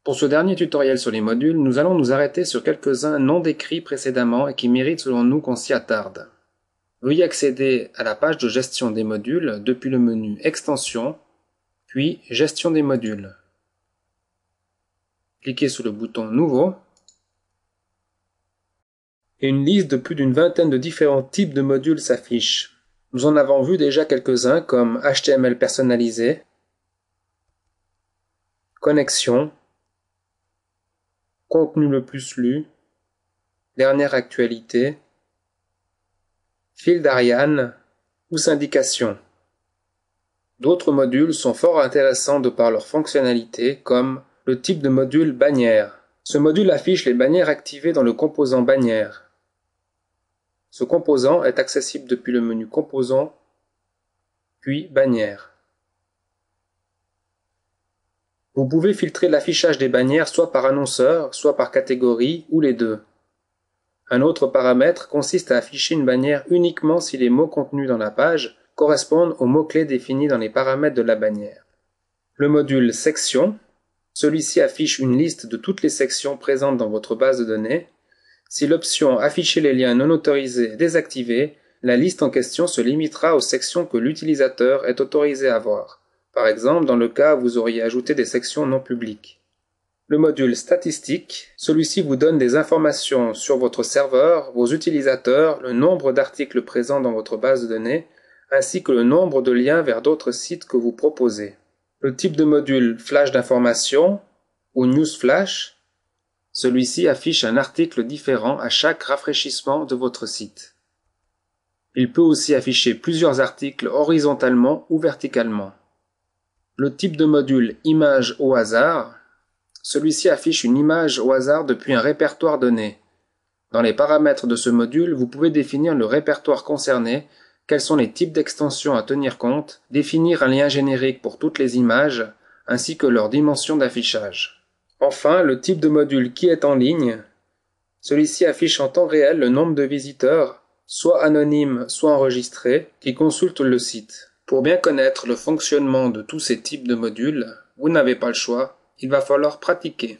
Pour ce dernier tutoriel sur les modules, nous allons nous arrêter sur quelques-uns non décrits précédemment et qui méritent selon nous qu'on s'y attarde. Veuillez accéder à la page de gestion des modules depuis le menu Extensions, puis Gestion des modules. Cliquez sur le bouton Nouveau et une liste de plus d'une vingtaine de différents types de modules s'affiche. Nous en avons vu déjà quelques-uns comme HTML personnalisé, connexion, contenu le plus lu, dernière actualité, fil d'Ariane ou syndication. D'autres modules sont fort intéressants de par leur fonctionnalité, comme le type de module bannière. Ce module affiche les bannières activées dans le composant bannière. Ce composant est accessible depuis le menu Composants, puis Bannières. Vous pouvez filtrer l'affichage des bannières soit par annonceur, soit par catégorie, ou les deux. Un autre paramètre consiste à afficher une bannière uniquement si les mots contenus dans la page correspondent aux mots-clés définis dans les paramètres de la bannière. Le module Section, celui-ci affiche une liste de toutes les sections présentes dans votre base de données. Si l'option Afficher les liens non autorisés est désactivée, la liste en question se limitera aux sections que l'utilisateur est autorisé à voir. Par exemple, dans le cas où vous auriez ajouté des sections non publiques. Le module Statistique, celui-ci vous donne des informations sur votre serveur, vos utilisateurs, le nombre d'articles présents dans votre base de données, ainsi que le nombre de liens vers d'autres sites que vous proposez. Le type de module Flash d'information ou Newsflash, celui-ci affiche un article différent à chaque rafraîchissement de votre site. Il peut aussi afficher plusieurs articles horizontalement ou verticalement. Le type de module Image au hasard, celui-ci affiche une image au hasard depuis un répertoire donné. Dans les paramètres de ce module, vous pouvez définir le répertoire concerné, quels sont les types d'extensions à tenir compte, définir un lien générique pour toutes les images, ainsi que leur dimension d'affichage. Enfin, le type de module qui est en ligne, celui-ci affiche en temps réel le nombre de visiteurs, soit anonymes, soit enregistrés, qui consultent le site. Pour bien connaître le fonctionnement de tous ces types de modules, vous n'avez pas le choix, il va falloir pratiquer.